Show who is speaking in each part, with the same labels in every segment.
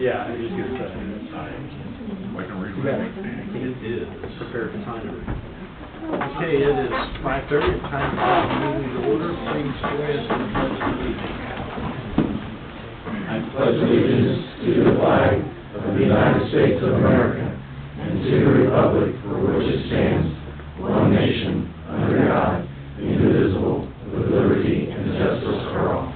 Speaker 1: Yeah, I just get it.
Speaker 2: I can read
Speaker 1: It is. Prepare for time. Okay, it is 5:30. It's time to call the meeting to order. Please join us in the pledge of allegiance.
Speaker 3: I pledge allegiance to the flag of the United States of America and to the republic for which it stands, one nation, under God, indivisible, with liberty and justice for all.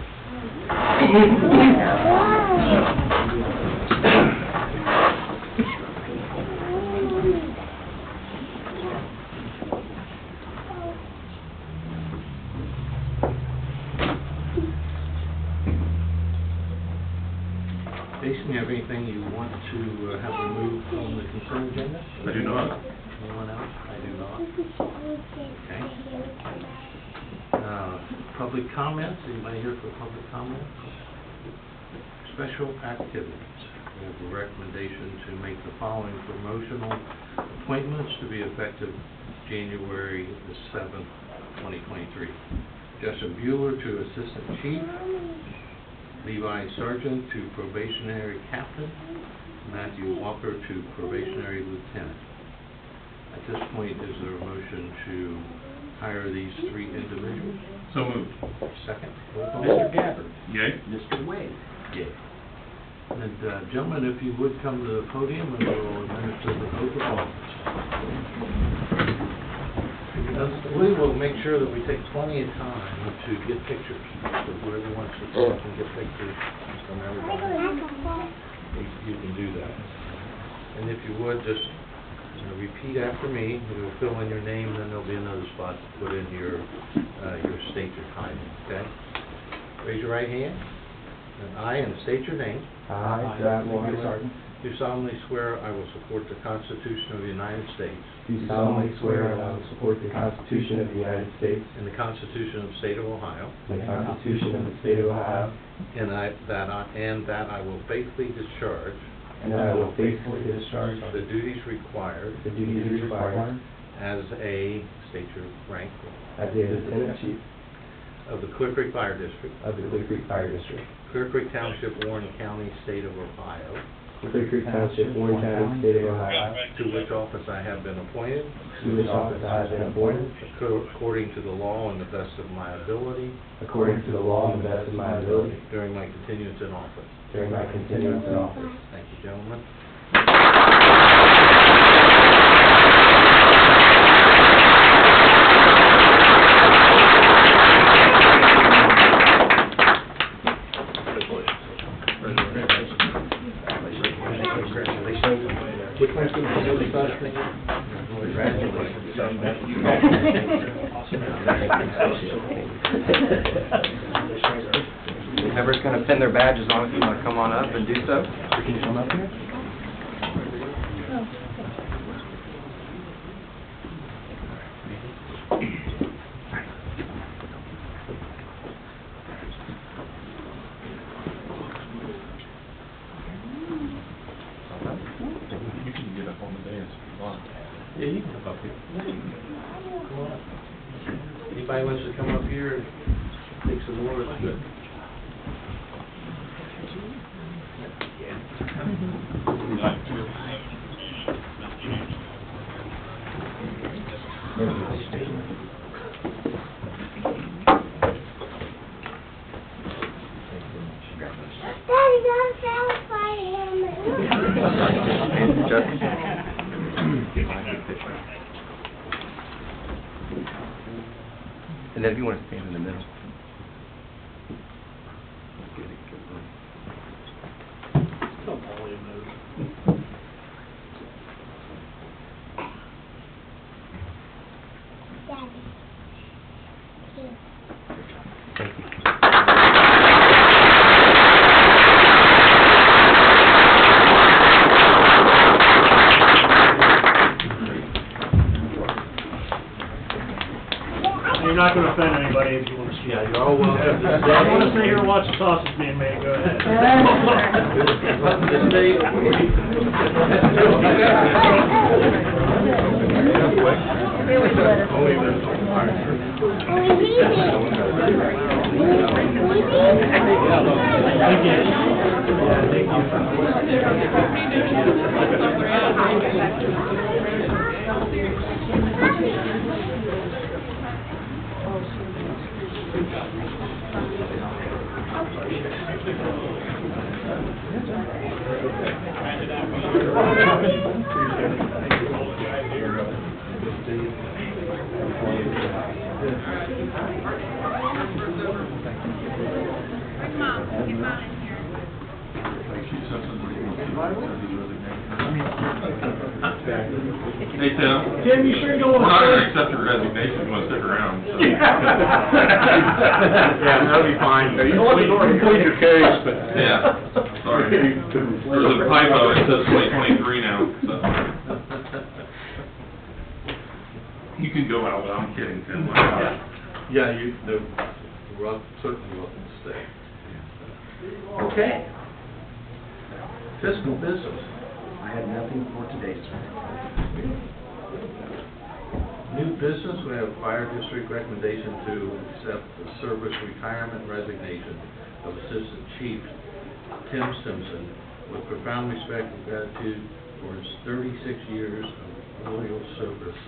Speaker 1: Jason, you have anything you want to have removed from the consent agenda?
Speaker 2: I do not.
Speaker 1: Anyone else? I do not. Okay. Public comments? Anybody here for public comments? Special activities. We have a recommendation to make the following promotional appointments to be effective January the 7th, 2023. Justin Bueller to Assistant Chief, Levi Sargent to Probationary Captain, Matthew Walker to Probationary Lieutenant. At this point, is there a motion to hire these three individuals?
Speaker 2: So moved.
Speaker 1: Second.
Speaker 4: Mr. Gabbard.
Speaker 2: Yay.
Speaker 4: Mr. Wade.
Speaker 1: Yeah. And gentlemen, if you would come to the podium and we'll administer the oath of office. We will make sure that we take plenty of time to get pictures. So whoever wants to come up and get pictures from everybody, you can do that. And if you would, just repeat after me. We'll fill in your name, and then there'll be another spot to put in your state your title, okay? Raise your right hand. And I, and state your name.
Speaker 5: I, Jack Warren Sargent,
Speaker 1: Do solemnly swear I will support the Constitution of the United States
Speaker 5: do solemnly swear that I will support the Constitution of the United States
Speaker 1: and the Constitution of the State of Ohio,
Speaker 5: and the Constitution of the State of Ohio,
Speaker 1: and that I will faithfully discharge
Speaker 5: and that I will faithfully discharge
Speaker 1: the duties required
Speaker 5: the duties required
Speaker 1: as a, state your rank,
Speaker 5: as a Lieutenant Chief
Speaker 1: of the Clear Creek Fire District,
Speaker 5: of the Clear Creek Fire District,
Speaker 1: Clear Creek Township, Warren County, State of Ohio,
Speaker 5: Clear Creek Township, Warren County, State of Ohio,
Speaker 1: to which office I have been appointed
Speaker 5: to which office I have been appointed
Speaker 1: according to the law and the best of my ability
Speaker 5: according to the law and the best of my ability
Speaker 1: during my continuance in office.
Speaker 5: during my continuance in office.
Speaker 1: Thank you, gentlemen. Which one's going to be really fun?
Speaker 4: Whoever's going to pin their badges on, if you want to come on up and do so. Can you come up here?
Speaker 2: You can get up on the dais if you want.
Speaker 1: Yeah, you can come up here. Come on up. Anybody wants to come up here and take some more, it's good.
Speaker 6: Daddy, don't satisfy him.
Speaker 4: And then if you want to stand in the middle.
Speaker 1: Don't all you move.
Speaker 6: Daddy. Here.
Speaker 4: Thank you.
Speaker 7: You're not going to offend anybody if you want to speak.
Speaker 1: Yeah, you're all welcome to stay.
Speaker 7: If you want to stay here and watch the sausage being made, go ahead.
Speaker 1: Just stay.
Speaker 6: It was good.
Speaker 2: Hey, Tim.
Speaker 7: Tim, you sure you don't
Speaker 2: We're
Speaker 7: want
Speaker 2: not
Speaker 7: to
Speaker 2: gonna
Speaker 7: stay?
Speaker 2: accept your resignation, you wanna stick around, so.
Speaker 1: Yeah, that'll be fine.
Speaker 5: You don't want to complete your case, but.
Speaker 2: Yeah, sorry. There's a typo, it says 2023 now, so. You can go out, but I'm kidding, Tim.
Speaker 1: Yeah, we're certainly welcome to stay. Okay. Fiscal business.
Speaker 5: I have nothing for today, sir.
Speaker 1: New business, we have fire district recommendation to accept the service retirement resignation of Assistant Chief Tim Simpson with profound respect and gratitude for his 36 years of loyal service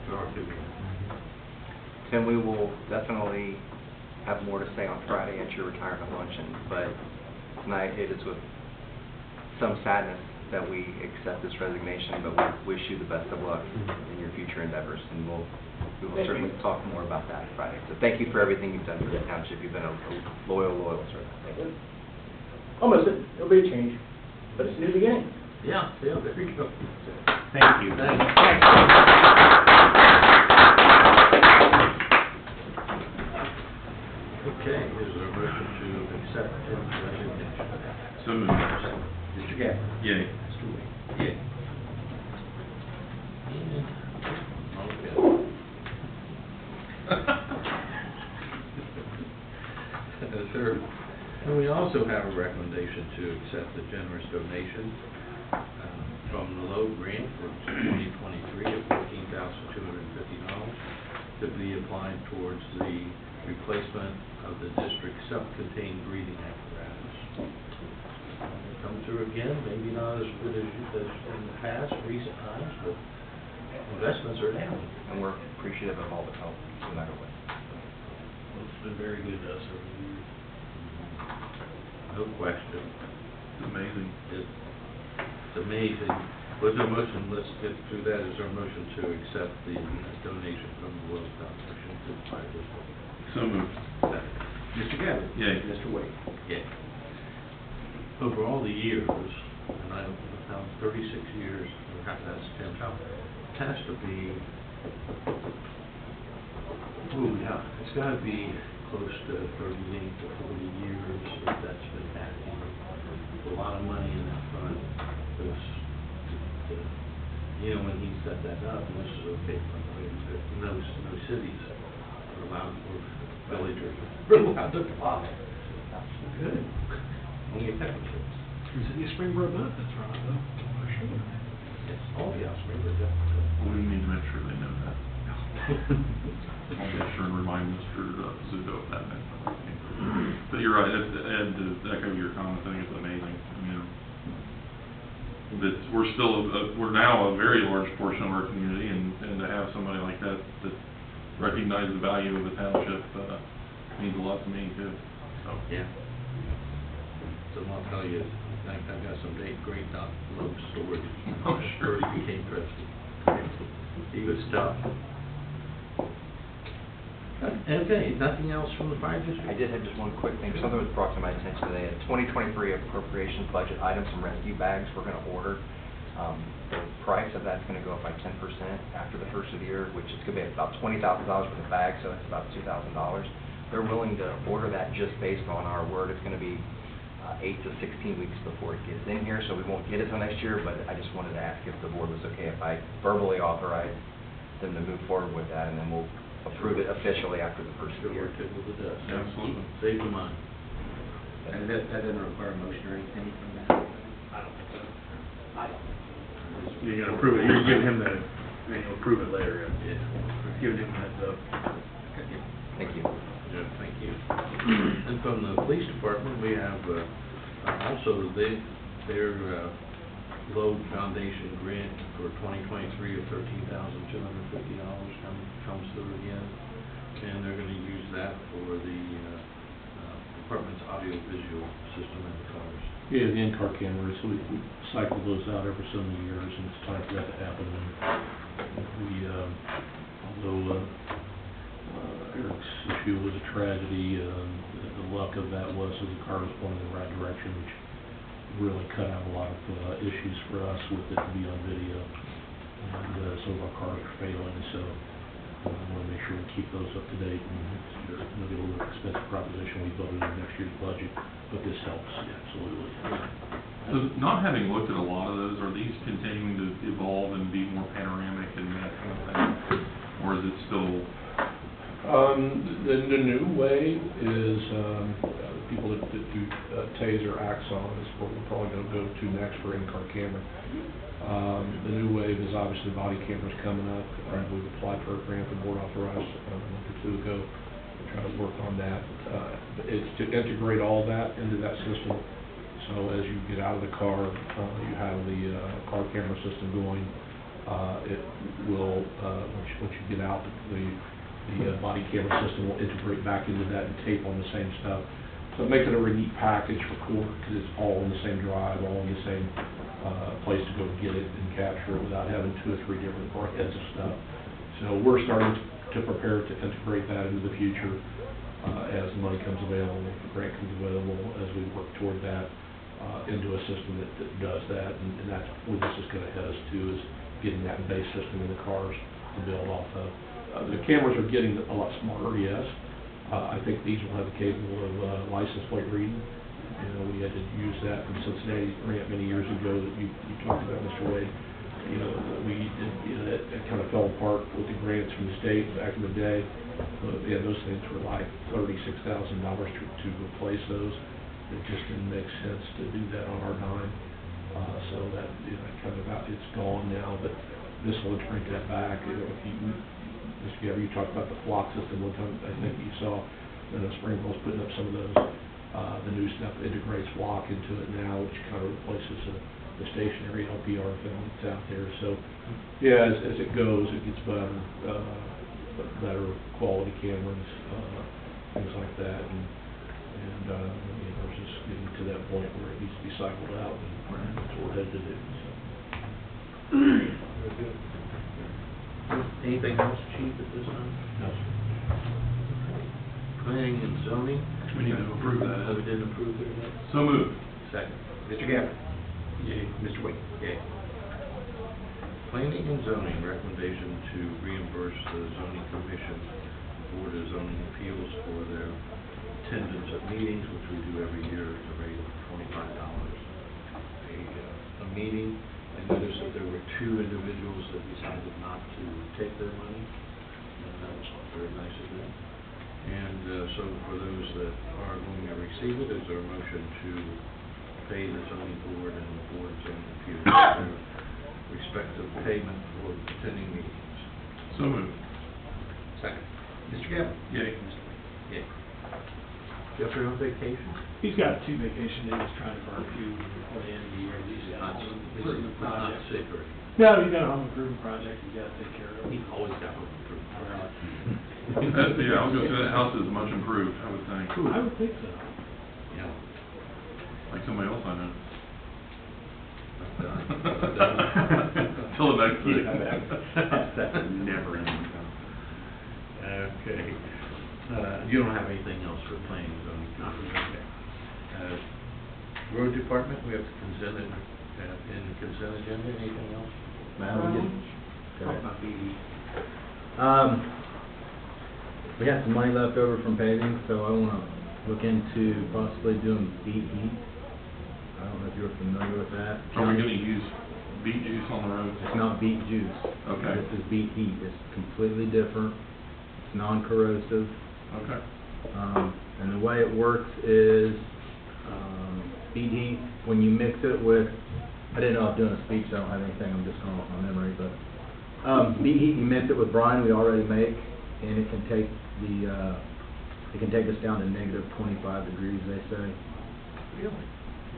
Speaker 1: to our community.
Speaker 4: Tim, we will definitely have more to say on Friday at your retirement luncheon, but tonight it is with some sadness that we accept this resignation, but we wish you the best of luck in your future endeavors, and we will certainly talk more about that Friday. So thank you for everything you've done for the township. You've been a loyal servant. Thank you.
Speaker 5: I'll miss it. It'll be a change, but it's a new beginning.
Speaker 1: Yeah, there you go.
Speaker 5: Thank you.
Speaker 1: Thanks. Okay, is there a motion to accept Tim's resignation?
Speaker 2: So moved.
Speaker 5: Mr. Gabbard.
Speaker 2: Yay.
Speaker 5: Mr. Wade.
Speaker 1: Yeah. Okay. Sir, and we also have a recommendation to accept the generous donation from the Lowe Grant for 2023 of $14,250 to be applied towards the replacement of the district's self-contained breathing apparatus. Come through again, maybe not as good as in the past, recent times, but investments are down.
Speaker 4: And we're appreciative of all the help, no matter what.
Speaker 1: It's been very good to us over the years. No question.
Speaker 2: It's amazing.
Speaker 1: It's amazing. Was there a motion, let's get through that, is there a motion to accept the donation from the World Foundation to the fire district?
Speaker 2: So moved.
Speaker 5: Mr. Gabbard.
Speaker 2: Yay.
Speaker 5: Mr. Wade.
Speaker 1: Yeah. Over all the years, and I don't know how, 36 years, that's 10, how, it has to be, it's gotta be close to 38 to 40 years that that's been happening. A lot of money in that fund. You know, when he set that up, and this is okay, no cities are allowed, or villagers are allowed to apply. Good. Only a couple cities.
Speaker 7: City of Springboro benefits from it, though, for sure.
Speaker 1: Yes, oh, yeah, Springboro, definitely.
Speaker 2: We need to make sure they know that. I'll make sure and remind Mr. Zuko of that next time. But you're right, Ed, to echo your comments, I think it's amazing. I mean, that we're still, we're now a very large portion of our community, and to have somebody like that recognize the value of the township means a lot to me too. So.
Speaker 1: Yeah. So I'll tell you, I've got some great love stories.
Speaker 2: Oh, sure.
Speaker 1: He became trustee. He was tough. Okay, nothing else from the fire district?
Speaker 4: I did have just one quick thing. Something was brought to my attention today. A 2023 appropriations budget items, some rescue bags we're going to order. The price of that's going to go up by 10% after the first of the year, which is going to be about $20,000 for the bag, so it's about $2,000. They're willing to order that just based on our word. It's going to be 8 to 16 weeks before it gets in here, so we won't get it till next year, but I just wanted to ask if the board was okay if I verbally authorize them to move forward with that, and then we'll approve it officially after the first of the year.
Speaker 1: With the dust.
Speaker 2: Absolutely.
Speaker 1: Save the money.
Speaker 5: And that doesn't require a motion or anything from that?
Speaker 7: I don't think so. You're gonna approve it, you're giving him the
Speaker 8: And you'll approve it later,
Speaker 1: Yeah.
Speaker 8: giving him a heads up.
Speaker 4: Thank you.
Speaker 1: Yeah, thank you. And from the police department, we have, also their Load Foundation grant for 2023 of $13,250 comes through again. And they're gonna use that for the, department's audio-visual system in the cars.
Speaker 9: Yeah, the in-car cameras, we cycle those out every so many years, and it's time for that to happen. And we, although Eric's issue was a tragedy, the luck of that was that the car was going in the right direction, which really cut out a lot of issues for us with it to be on video. And some of our cars are failing, so we want to make sure we keep those up to date. And it's going to be a little expensive proposition we built into next year's budget, but this helps, absolutely.
Speaker 2: So not having looked at a lot of those, are these continuing to evolve and be more panoramic and that kind of thing? Or is it still?
Speaker 9: The new way is, people that do taser Axon is what we're probably gonna go to next for in-car camera. The new wave is obviously body cameras coming up. We've applied for a grant, the board authorized a month or two ago to try to work on that. But it's to integrate all that into that system. So as you get out of the car, you have the car camera system going. It will, once you get out, the body camera system will integrate back into that and tape on the same stuff. So it makes it a really neat package for court, because it's all in the same drive, all in the same place to go get it and capture it without having 2 or 3 different heads of stuff. So we're starting to prepare to integrate that into the future as the money comes available, the grant comes available, as we work toward that into a system that does that. And that's where this is going to head us to, is getting that base system in the cars to build off of. The cameras are getting a lot smarter, yes. I think these will have the capable of license plate reading. You know, we had to use that from Cincinnati grant many years ago that you talked about, Mr. Wade. You know, we did, you know, that kind of fell apart with the grants from the state back in the day. Yeah, those things were like $36,000 to replace those. It just didn't make sense to do that on our dime. So that, you know, kind of it's gone now, but this will bring that back. You know, if Mr. Gabby, you talked about the flock system one time. I think you saw, you know, Springville's putting up some of those. The new stuff integrates flock into it now, which kind of replaces the stationary LPR film that's out there. So, yeah, as it goes, it gets better quality cameras, things like that, and you know, it's just getting to that point where it needs to be cycled out, and that's what we're headed to do. So.
Speaker 1: Very good. Anything else, Chief, at this time?
Speaker 9: No.
Speaker 1: Planning and zoning?
Speaker 2: We need to approve that.
Speaker 1: We didn't approve it yet?
Speaker 2: So moved.
Speaker 1: Second.
Speaker 4: Mr. Gabbard?
Speaker 1: Yay.
Speaker 4: Mr. Wade?
Speaker 1: Yay. Planning and zoning recommendation to reimburse the zoning commission, Board of Zoning Appeals, for their attendance at meetings, which we do every year at the rate of $25 a meeting. I noticed that there were 2 individuals that decided not to take their money, and that was very nice of them. And so for those that are going to receive it, is there a motion to pay the zoning board and the board of zoning appeals their respective payment for attending meetings?
Speaker 2: So moved.
Speaker 1: Second.
Speaker 4: Mr. Gabbard?
Speaker 2: Yay.
Speaker 1: Yeah. Jeffrey on vacation?
Speaker 7: He's got 2 vacation days, trying to burn 2 before the end of the year. He's got some improvement
Speaker 1: Not
Speaker 7: projects.
Speaker 1: sick or anything.
Speaker 7: No, he's got a home improvement project he's got to take care of.
Speaker 1: He's always got home improvement.
Speaker 2: Yeah, I was gonna say that house is much improved, I would think.
Speaker 7: I would think so.
Speaker 1: Yeah.
Speaker 2: Like somebody else I know.
Speaker 1: Done.
Speaker 2: Till the next thing.
Speaker 8: That's never ending.
Speaker 1: Okay. You don't have anything else for planning and zoning? Okay. Road department, we have the consent, in the consent agenda, anything else?
Speaker 5: Talk about BD. We got some money left over from paving, so I want to look into possibly doing beet heat. I don't know if you're familiar with that.
Speaker 2: Are we gonna use beet juice on the roads?
Speaker 5: It's not beet juice.
Speaker 2: Okay.
Speaker 5: This is beet heat. It's completely different. It's non-corrosive.
Speaker 2: Okay.
Speaker 5: And the way it works is, beet heat, when you mix it with, I didn't know I was doing a speech, so I don't have anything, I'm just going off my memory, but Beat heat and mix it with brine we already make, and it can take us down to negative 25 degrees, they say.
Speaker 1: Really?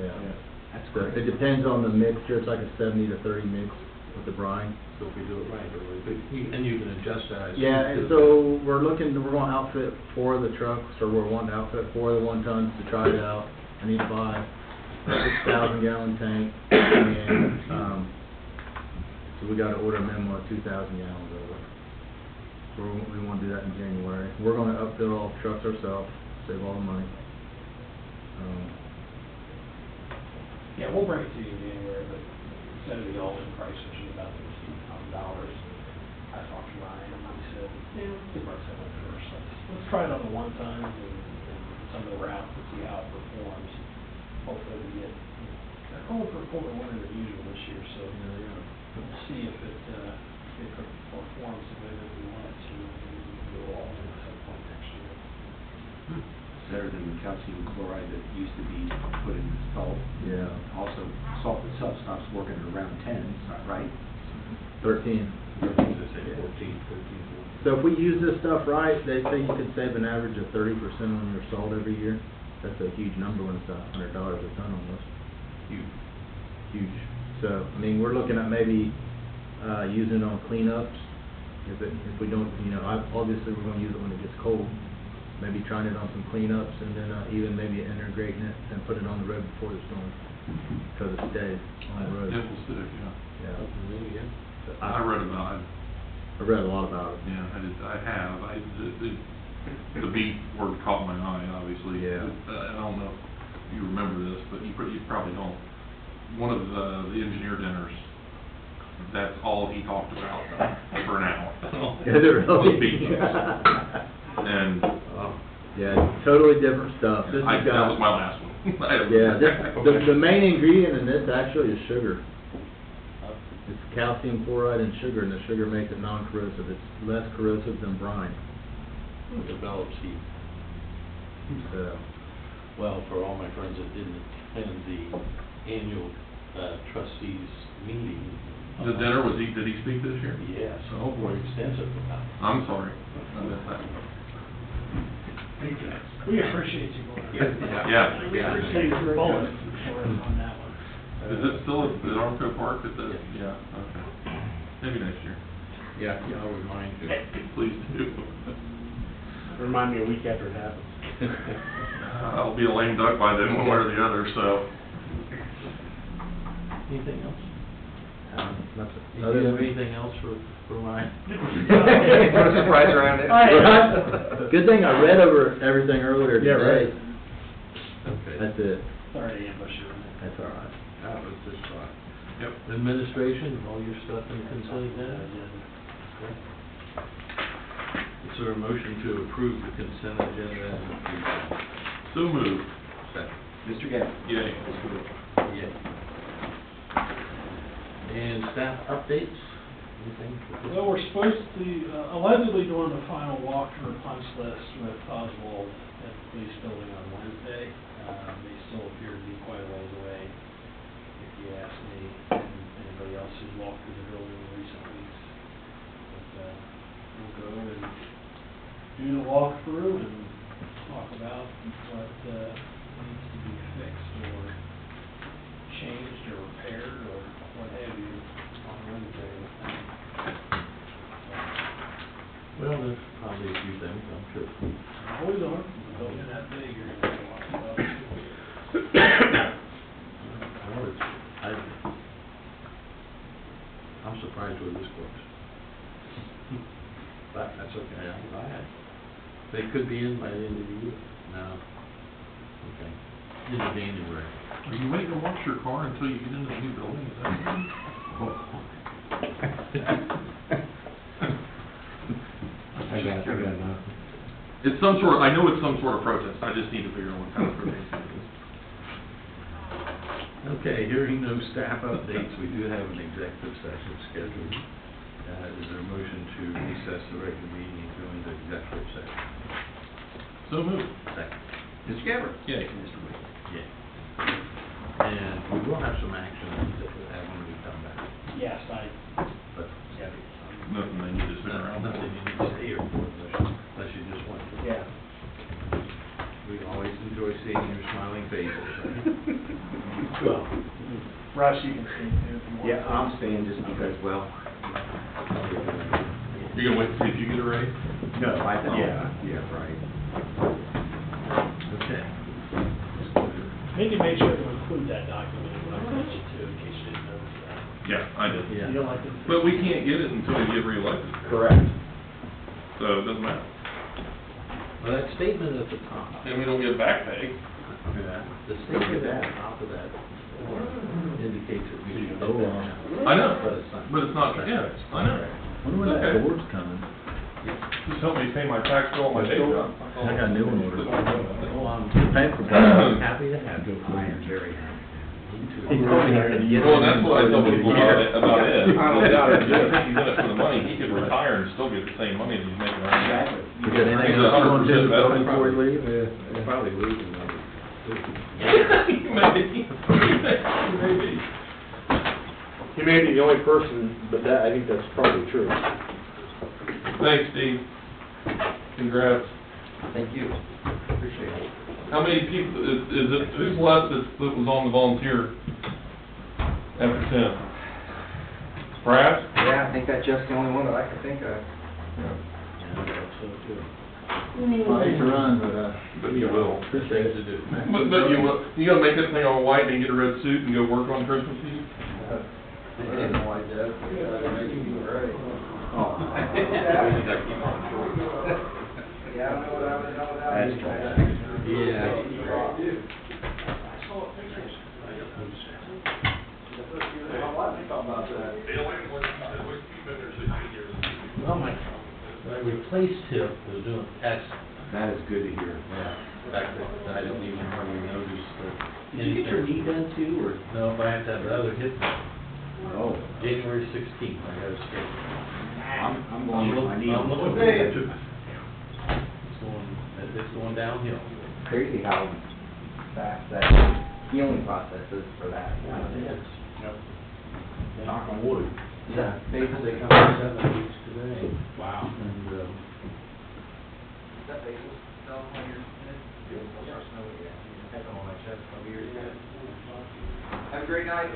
Speaker 5: Yeah.
Speaker 1: That's
Speaker 5: So
Speaker 1: great.
Speaker 5: it depends on the mixture, it's like a 70 to 30 mix with the brine.
Speaker 1: So if we do it right, and you can adjust that. I assume,
Speaker 5: Yeah, and
Speaker 1: too.
Speaker 5: so we're going to outfit 4 of the trucks, or we're wanting to outfit 4 of the 1-tons to try it out. I need to buy a 6,000-gallon tank, and, so we gotta order a minimum of 2,000 gallons of it. So we wanna do that in January. We're gonna upfit all the trucks ourselves, save all the money.
Speaker 7: Yeah, we'll bring it to you in January, but instead of the all-in price, which is about $50,000, I talked to Ryan, and he said, yeah, let's price that one first. Let's try it on the 1-ton and some of the routes and see how it performs. Hopefully we get, they're calling for a colder winter than usual this year, so we'll see if it performs the way that we want it to, and we can go all in at some point next year.
Speaker 8: Better than the calcium chloride that used to be put in salt.
Speaker 5: Yeah.
Speaker 8: Also, salt itself stops working at around 10, right?
Speaker 5: 13.
Speaker 1: They say 14, 13.
Speaker 5: So if we use this stuff right, they say you could save an average of 30% on your salt every year. That's a huge number when it's $100 a ton almost. Huge. So, I mean, we're looking at maybe using it on cleanups. If we don't, obviously we're going to use it when it gets cold. Maybe trying it on some cleanups, and then even maybe integrating it and put it on the road before the storm, because it stays on the road.
Speaker 2: It will stick, yeah.
Speaker 5: Yeah. So
Speaker 2: I read about it.
Speaker 5: I read a lot about it.
Speaker 2: Yeah, I have. The beat word caught my eye, obviously.
Speaker 5: Yeah.
Speaker 2: I don't know if you remember this, but you probably don't. One of the engineer dinners, that's all he talked about for an hour.
Speaker 5: Is it really?
Speaker 2: Was beats. And
Speaker 5: Yeah, totally different stuff. This has
Speaker 2: that was
Speaker 5: got,
Speaker 2: my last one.
Speaker 5: yeah, the main ingredient in this actually is sugar. It's calcium chloride and sugar, and the sugar makes it non-corrosive. It's less corrosive than brine.
Speaker 1: It develops heat.
Speaker 5: So,
Speaker 1: Well, for all my friends that didn't attend the annual trustees meeting.
Speaker 2: The dinner, did he speak this year?
Speaker 1: Yes.
Speaker 2: Oh, boy.
Speaker 1: Extensive about it.
Speaker 2: I'm sorry. I missed that.
Speaker 7: We appreciate you going.
Speaker 2: Yeah.
Speaker 7: We appreciate your bullet on that one.
Speaker 2: Is it still at Armco Park at the?
Speaker 1: Yes.
Speaker 2: Yeah, okay. Maybe next year.
Speaker 1: Yeah, I'll remind you.
Speaker 2: Please do.
Speaker 8: Remind me a week after it happens.
Speaker 2: I'll be a lame duck by then, one way or the other, so.
Speaker 1: Anything else?
Speaker 5: that's
Speaker 1: Do you have anything else for Ryan?
Speaker 4: Put a surprise around it.
Speaker 5: Good thing I read over everything earlier
Speaker 8: Yeah,
Speaker 5: today.
Speaker 1: Okay.
Speaker 5: That's it.
Speaker 7: Sorry to ambush you.
Speaker 5: That's all right.
Speaker 1: That was just fine.
Speaker 2: Yep.
Speaker 1: Administration, all your stuff in consent agenda? Okay. Is there a motion to approve the consent agenda as presented?
Speaker 2: So moved.
Speaker 1: Second.
Speaker 8: Mr. Gabbard?
Speaker 2: Yay.
Speaker 1: Yeah. And staff updates? Anything?
Speaker 7: Well, we're supposed to, allegedly doing the final walkthrough punch list with Oswald at the police building on Wednesday. They still appear to be quite a ways away, if you ask me, and anybody else who's walked through the building in recent weeks. But, we'll go and do the walkthrough and talk about what, needs to be fixed or changed or repaired or what have you on Wednesday.
Speaker 1: Well, there's probably a few things, I'm sure.
Speaker 7: Always on, building that big, you're gonna be walking about.
Speaker 1: Well, I'm surprised with this course. But that's okay, they could be in by the end of the year. No. Okay. End of January.
Speaker 2: Are you waiting to wash your car until you get into the new building? Is that
Speaker 8: I got enough.
Speaker 2: It's some sort of, I know it's some sort of protest. I just need to figure out what kind of protest it is.
Speaker 1: Okay, hearing no staff updates, we do have an executive session scheduled. Is there a motion to recess the regular meeting and go into executive session?
Speaker 2: So moved.
Speaker 1: Second.
Speaker 8: Mr. Gabbard?
Speaker 2: Yay.
Speaker 8: Mr. Wade?
Speaker 1: Yeah. And we will have some action that will have when we come back.
Speaker 7: Yes,
Speaker 1: But
Speaker 7: yeah, I'm
Speaker 1: seeing your smiling faces.
Speaker 5: Well,
Speaker 7: Russ, you can stay too if you want.
Speaker 8: Yeah, I'm staying just because, well,
Speaker 2: You're gonna wait to see if you get a raise?
Speaker 8: no, yeah, right.
Speaker 1: Okay.
Speaker 7: Maybe make sure to include that document when I send it to, in case you didn't notice that.
Speaker 2: Yeah, I did.
Speaker 1: Yeah.
Speaker 7: You don't like it?
Speaker 2: But we can't get it until we get reelected,
Speaker 5: correct.
Speaker 2: so it doesn't matter.
Speaker 1: Well, that statement at the top,
Speaker 2: And we don't get back pay.
Speaker 1: the statement at the top of that indicates that we should vote on it.
Speaker 2: I know,
Speaker 1: But it's not.
Speaker 2: but it's not, yeah, I know.
Speaker 5: Wonder when
Speaker 2: Okay.
Speaker 5: that board's coming.
Speaker 2: Just help me pay my tax bill on my day job.
Speaker 5: I got a new one ordered.
Speaker 1: Oh, I'm
Speaker 5: Paying for
Speaker 1: happy to have you. I am very happy.
Speaker 2: Well, that's what I tell people about Ed. He's in it for the money, he could retire and still get the same money that he's making right now.
Speaker 8: Exactly.
Speaker 5: You got anything
Speaker 2: He's
Speaker 5: else you want to do
Speaker 2: 100%
Speaker 5: before
Speaker 2: veteran.
Speaker 5: we leave?
Speaker 1: Probably losing money.
Speaker 2: Maybe, maybe.
Speaker 10: He may be the only person, but that, I think that's probably true.
Speaker 2: Thanks, Steve. Congrats.
Speaker 4: Thank you. Appreciate it.
Speaker 2: How many people, is it, who's left that was on the volunteer after 10? Brad?
Speaker 4: Yeah, I think that's just the only one that I can think of.
Speaker 1: Yeah, I thought so too.
Speaker 5: I hate to run, but,
Speaker 2: But you will.
Speaker 1: Things to do.
Speaker 2: But you will, you gonna make that thing all white and get a red suit and go work on Christmas Eve?
Speaker 4: Yeah, I don't know what I would know without
Speaker 8: That's
Speaker 4: you.
Speaker 8: trash.
Speaker 1: Yeah. Well, my replaced tip was doing excellent.
Speaker 8: That is good to hear.
Speaker 1: Yeah. In fact, I didn't even hardly notice that.
Speaker 8: Did you get your knee done too, or?
Speaker 1: No, but I have to have another hip done.
Speaker 8: Oh.
Speaker 1: January 16th, I got it scheduled.
Speaker 8: I'm going with my knee.
Speaker 1: I'm looking forward to it. It's going downhill.
Speaker 4: Crazy how fast that healing process is for that.
Speaker 1: It is. Knock on wood.
Speaker 4: Yeah.
Speaker 1: They come in 7 weeks today.
Speaker 7: Wow.
Speaker 1: And,
Speaker 4: That basis, no, when you're in it, you'll start snowing again. You just have them on my chest a couple years ago. Have a great night.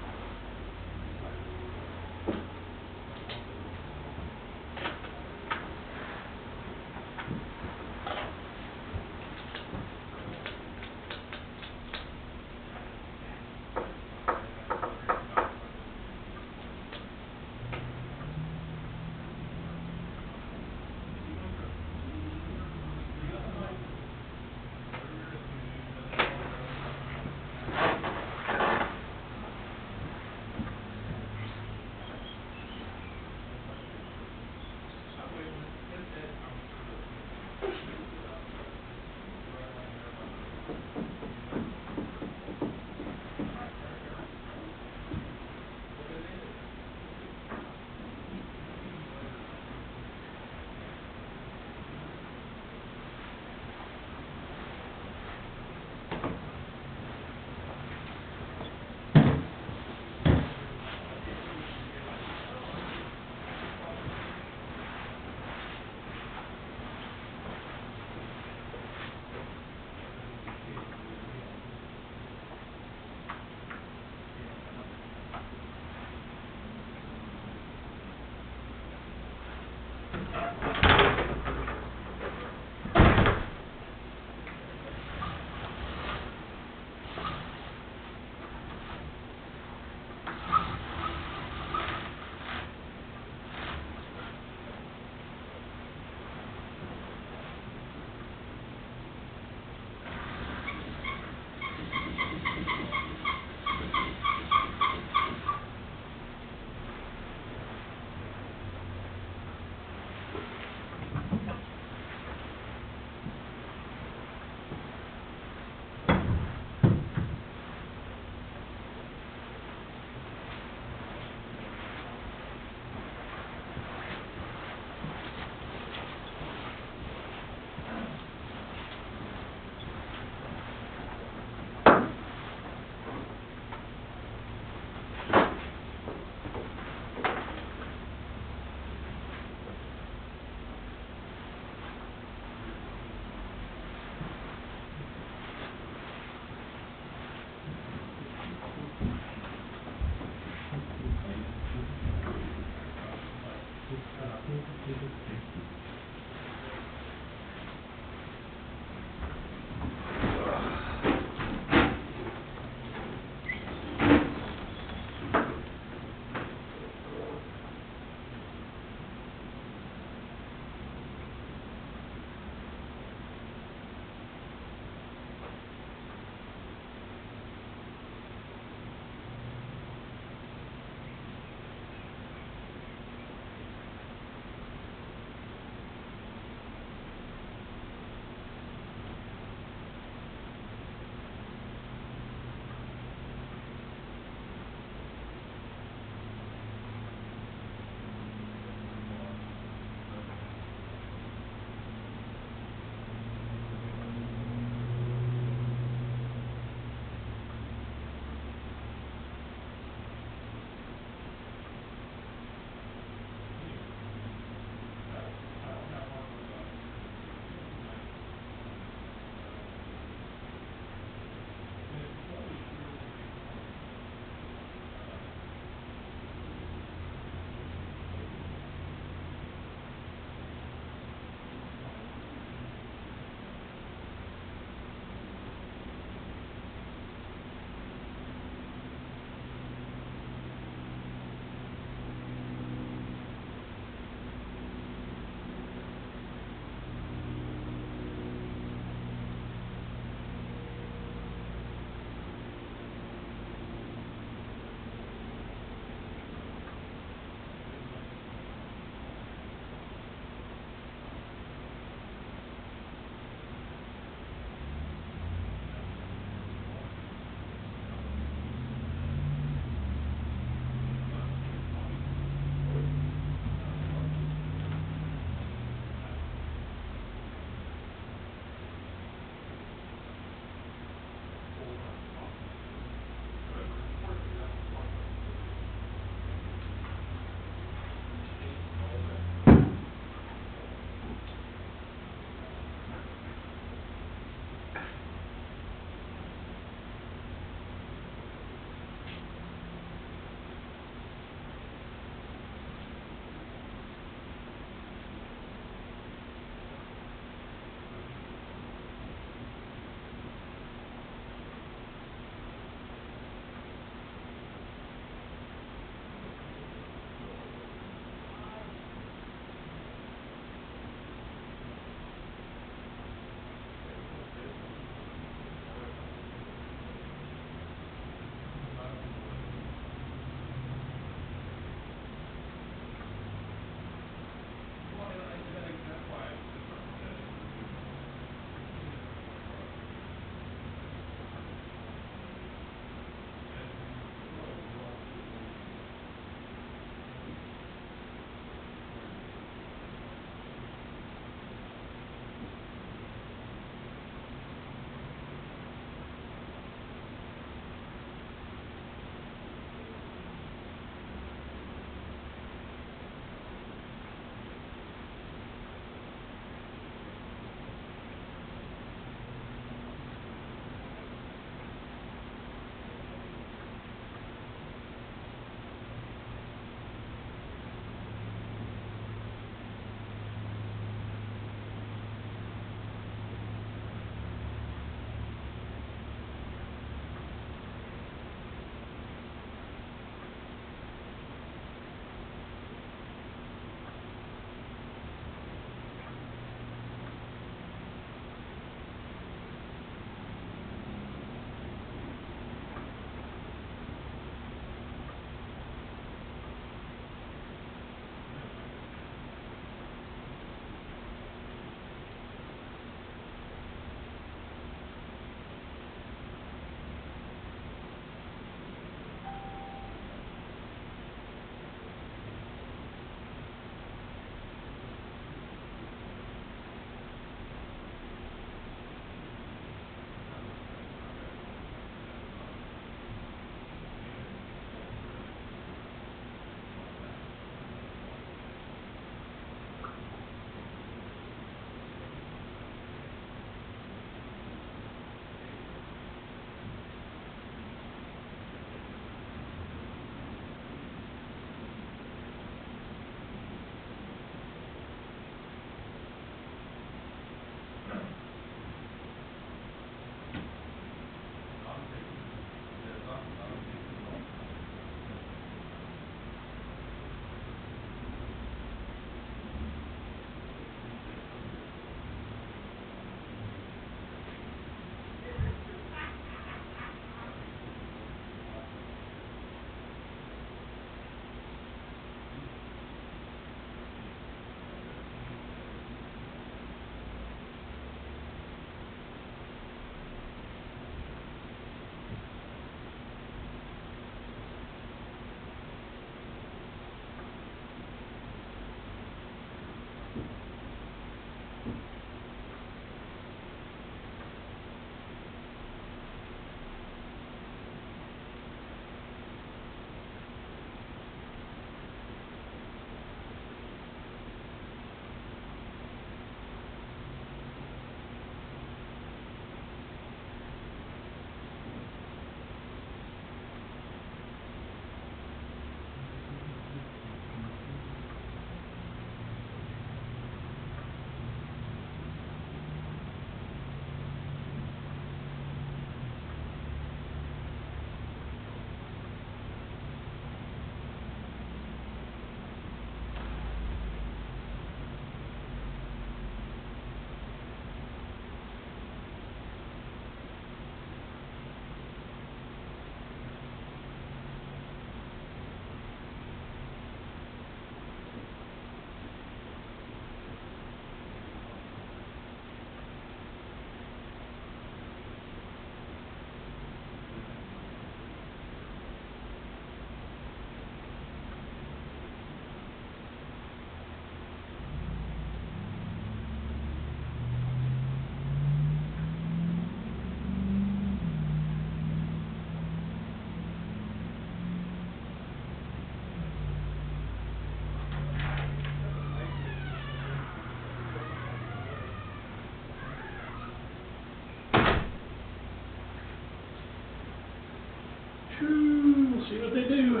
Speaker 7: see what they do.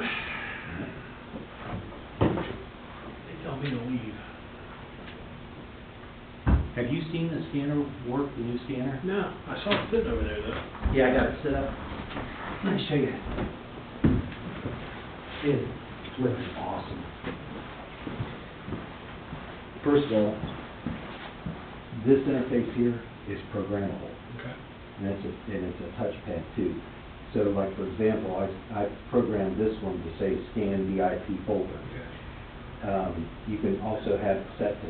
Speaker 7: They tell me to leave.
Speaker 8: Have you seen the scanner work, the new scanner?
Speaker 7: No, I saw it sitting over there though.
Speaker 8: Yeah, I got it set up. Let me show you. It looks awesome. First of all, this interface here is programmable,
Speaker 7: Okay.
Speaker 8: and it's a touchpad too. So like, for example, I programmed this one to say scan VIP folder. You can also have it set to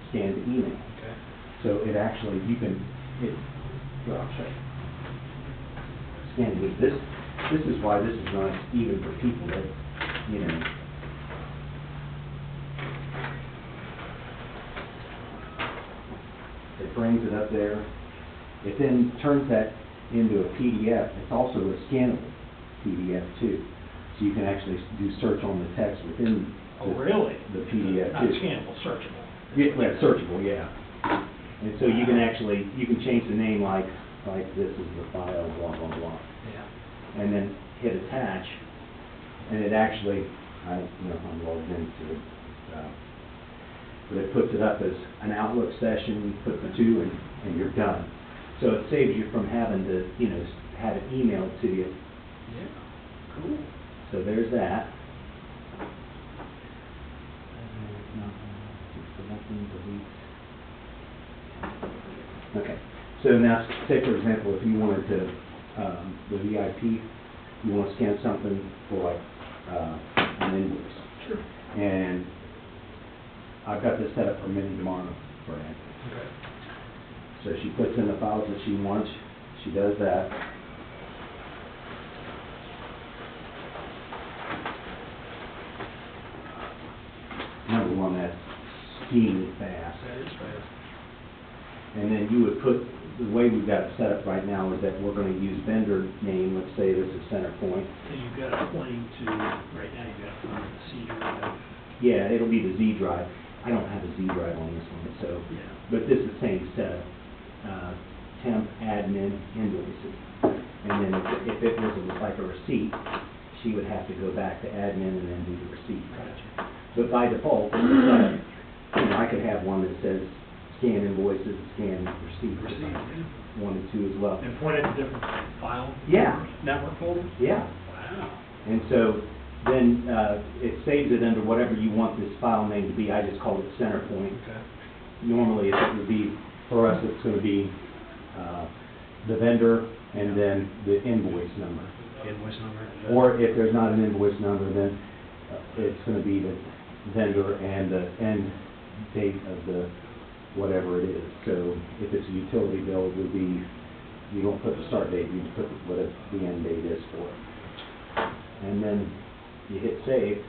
Speaker 8: scan to email.
Speaker 7: Okay.
Speaker 8: So it actually, well, I'll show you. Scan with this is why this is not even for people that, you know. It brings it up there. It then turns that into a PDF. It's also a scannable PDF too. So you can actually do search on the text within
Speaker 7: Oh, really?
Speaker 8: the PDF
Speaker 7: Not
Speaker 8: too.
Speaker 7: scannable, searchable.
Speaker 8: Yeah, well, searchable, yeah. And so you can actually, you can change the name like this is the file, blah, blah, blah.
Speaker 7: Yeah.
Speaker 8: And then hit attach, and it actually, I don't know if I'm logged into it, but it puts it up as an Outlook session, you put the two, and you're done. So it saves you from having to, you know, have it emailed to you.
Speaker 7: Yeah. Cool.
Speaker 8: So there's that. Okay, so now, say for example, if you wanted to, the VIP, you want to scan something for like, an invoice.
Speaker 7: Sure.
Speaker 8: And I've got this set up for Minnie tomorrow, for Ann.
Speaker 7: Okay.
Speaker 8: So she puts in the files that she wants, she does that. Number one, that's steaming fast.
Speaker 7: That is fast.
Speaker 8: And then you would put, the way we've got it set up right now is that we're gonna use vendor name, let's say this is CenterPoint.
Speaker 7: So you've got a 22, right now you've got a C drive.
Speaker 8: Yeah, it'll be the Z drive. I don't have a Z drive on this one, so,
Speaker 7: Yeah.
Speaker 8: but this is the same setup. Temp, admin, invoices. And then if it was like a receipt, she would have to go back to admin and then do the receipt.
Speaker 7: Gotcha.
Speaker 8: But by default, it's set up, you know, I could have one that says scan invoices, scan receipts.
Speaker 7: Receipt, yeah.
Speaker 8: One and two as well.
Speaker 7: And point at the different file?
Speaker 8: Yeah.
Speaker 7: Network folders?
Speaker 8: Yeah.
Speaker 7: Wow.
Speaker 8: And so then it saves it under whatever you want this file name to be. I just called it CenterPoint.
Speaker 7: Okay.
Speaker 8: Normally it would be, for us, it's going to be the vendor and then the invoice number.
Speaker 7: Invoice number?
Speaker 8: Or if there's not an invoice number, then it's going to be the vendor and the end date of the whatever it is. So if it's a utility bill, it would be, you don't put the start date, you put what the end date is for it. And then you hit save,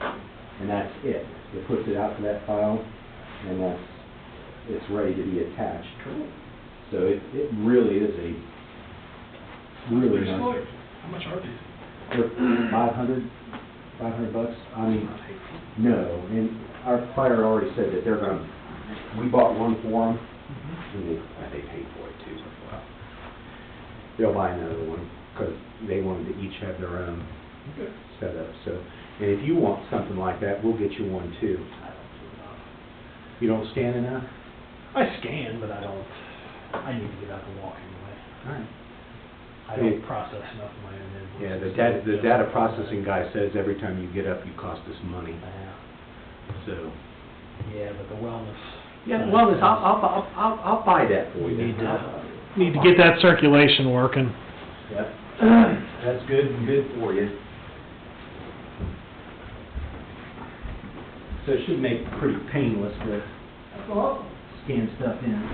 Speaker 8: and that's it. It puts it out to that file, and it's ready to be attached.
Speaker 7: Cool.
Speaker 8: So it really is a really
Speaker 7: Pretty
Speaker 8: nice.
Speaker 7: slick. How much are these?
Speaker 8: They're $500 bucks. I mean, no, and our buyer already said that they're gonna, we bought one for them, and they paid for it too. They'll buy another one, because they wanted to each have their own
Speaker 7: Okay.
Speaker 8: setup, so, and if you want something like that, we'll get you one too. You don't scan enough?
Speaker 7: I scan, but I don't, I need to get up and walk anyway.
Speaker 8: All right.
Speaker 7: I don't process enough of my own invoices.
Speaker 8: Yeah, the data processing guy says every time you get up, you cost us money,
Speaker 7: Yeah.
Speaker 8: so.
Speaker 7: Yeah, but the wellness.
Speaker 8: Yeah, wellness, I'll buy that for you.
Speaker 7: Need to get that circulation working.
Speaker 8: Yep, that's good for you. So it should make it pretty painless to scan stuff in.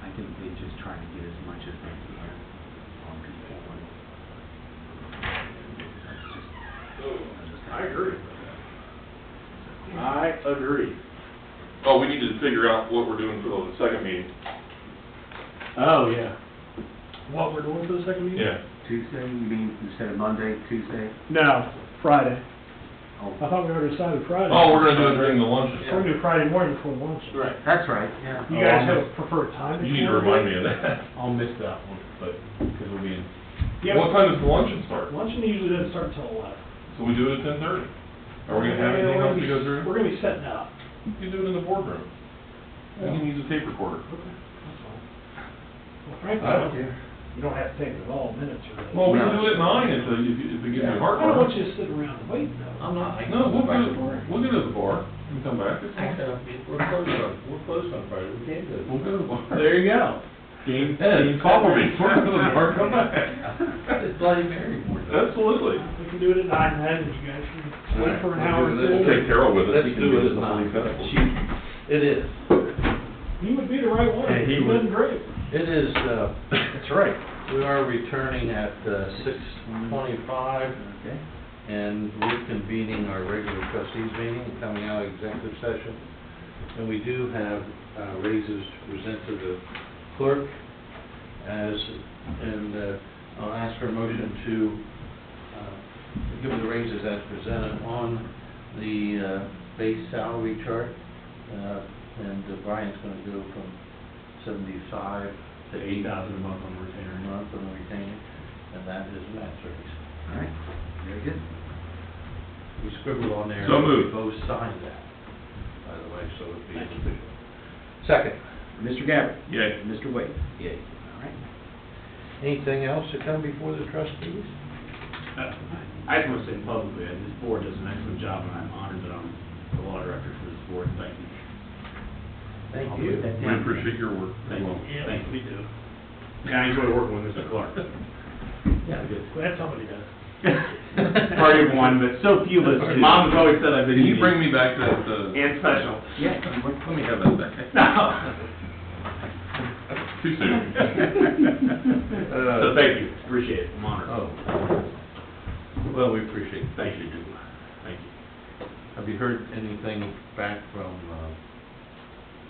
Speaker 8: I think they just try to get as much as they can on people.
Speaker 10: I agree. I agree.
Speaker 2: Oh, we need to figure out what we're doing for the second meeting.
Speaker 9: Oh, yeah.
Speaker 7: What we're doing for the second meeting?
Speaker 2: Yeah.
Speaker 8: Tuesday, you mean, instead of Monday, Tuesday?
Speaker 7: No, Friday.
Speaker 8: Oh,
Speaker 7: I thought we already decided Friday.
Speaker 2: Oh, we're gonna do it during the lunch.
Speaker 7: We're gonna do Friday morning before lunch.
Speaker 10: Right.
Speaker 8: that's right, yeah.
Speaker 7: You guys have a preferred time?
Speaker 2: You need to remind me of that.
Speaker 9: I'll miss that one, but, because we'll be in.
Speaker 7: Yeah,
Speaker 2: What time does the luncheon start?
Speaker 7: luncheon usually doesn't start until 11.
Speaker 2: So we do it at 10:30? Are we gonna have anything else to go through?
Speaker 7: We're gonna be setting up.
Speaker 2: You can do it in the boardroom. We can use a tape recorder.
Speaker 7: Well, frankly,
Speaker 2: I don't care.
Speaker 7: you don't have to take it all minutes or anything.
Speaker 2: Well, we can do it at 9 if it gives you
Speaker 7: I
Speaker 2: heartburn.
Speaker 7: don't want you to sit around and wait, though.
Speaker 1: I'm not.
Speaker 2: No, we'll go to the bar and come back. It's fine.
Speaker 1: We're closed on Friday, we can't do it.
Speaker 2: We'll go to the bar.
Speaker 9: There you go.
Speaker 2: Game call me. We're going to the bar, come back.
Speaker 1: It's Bloody Mary morning.
Speaker 2: Absolutely.
Speaker 7: We can do it at 9 and then, and you guys can wait for an hour or
Speaker 1: We'll
Speaker 2: We'll
Speaker 7: two.
Speaker 2: take Carol with us.
Speaker 1: Let's
Speaker 2: He can
Speaker 1: do it
Speaker 2: use
Speaker 1: at
Speaker 2: the
Speaker 1: nine.
Speaker 2: Holy
Speaker 1: It is.
Speaker 7: He would be the right one.
Speaker 1: Yeah, he
Speaker 7: He's
Speaker 1: would.
Speaker 7: done great.
Speaker 1: It is, that's right. We are returning at 6:25
Speaker 8: Okay.
Speaker 1: and reconvening our regular trustees meeting, coming out of executive session. And we do have raises to present to the clerk I'll ask for a motion to give the raises as presented on the base salary chart. And Brian's gonna go from 75 to
Speaker 9: 8,000 a month on the retainer.
Speaker 1: a month on the retainer, and that is a match raise.
Speaker 8: All right, very good.
Speaker 1: We scribbled on there.
Speaker 2: So moved.
Speaker 1: We both signed that, by the way, so it'd be official. Second.
Speaker 8: Mr. Gabbard?
Speaker 2: Yay.
Speaker 8: Mr. Wade? Yay. All right.
Speaker 1: Anything else to come before the trustees?
Speaker 11: I just want to say publicly, this board does an excellent job, and I'm honored that I'm the law director for this board. Thank you.
Speaker 1: Thank
Speaker 8: I'll
Speaker 1: you.
Speaker 8: put that
Speaker 2: We
Speaker 8: down.
Speaker 2: appreciate your work.
Speaker 11: Thank you.
Speaker 7: Yeah,
Speaker 11: Thank you.
Speaker 7: we do.
Speaker 11: Yeah, I enjoy working with Mr. Clark.
Speaker 1: Yeah, good.
Speaker 7: Glad somebody does.
Speaker 11: Party of one, but so few of us. Mom has always said I've been
Speaker 2: Can you
Speaker 11: unique
Speaker 2: bring me back that,
Speaker 11: and special.
Speaker 2: Yeah, let me have that back.
Speaker 11: No.
Speaker 2: Too soon.
Speaker 11: So thank you, appreciate it, I'm honored.
Speaker 1: Oh, well, we appreciate it.
Speaker 11: Thank you. Thank you.
Speaker 1: Have you heard anything back from,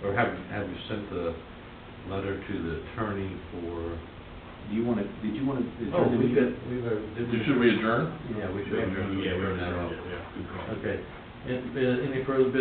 Speaker 1: or have you sent the letter to the attorney for?
Speaker 8: Do you want to, did you want to?
Speaker 1: Oh,
Speaker 2: Should we adjourn?
Speaker 1: Yeah, we should adjourn.
Speaker 11: Yeah, we
Speaker 1: Turn that
Speaker 11: already
Speaker 1: off.
Speaker 11: did, yeah, good call.
Speaker 1: Okay. Any further business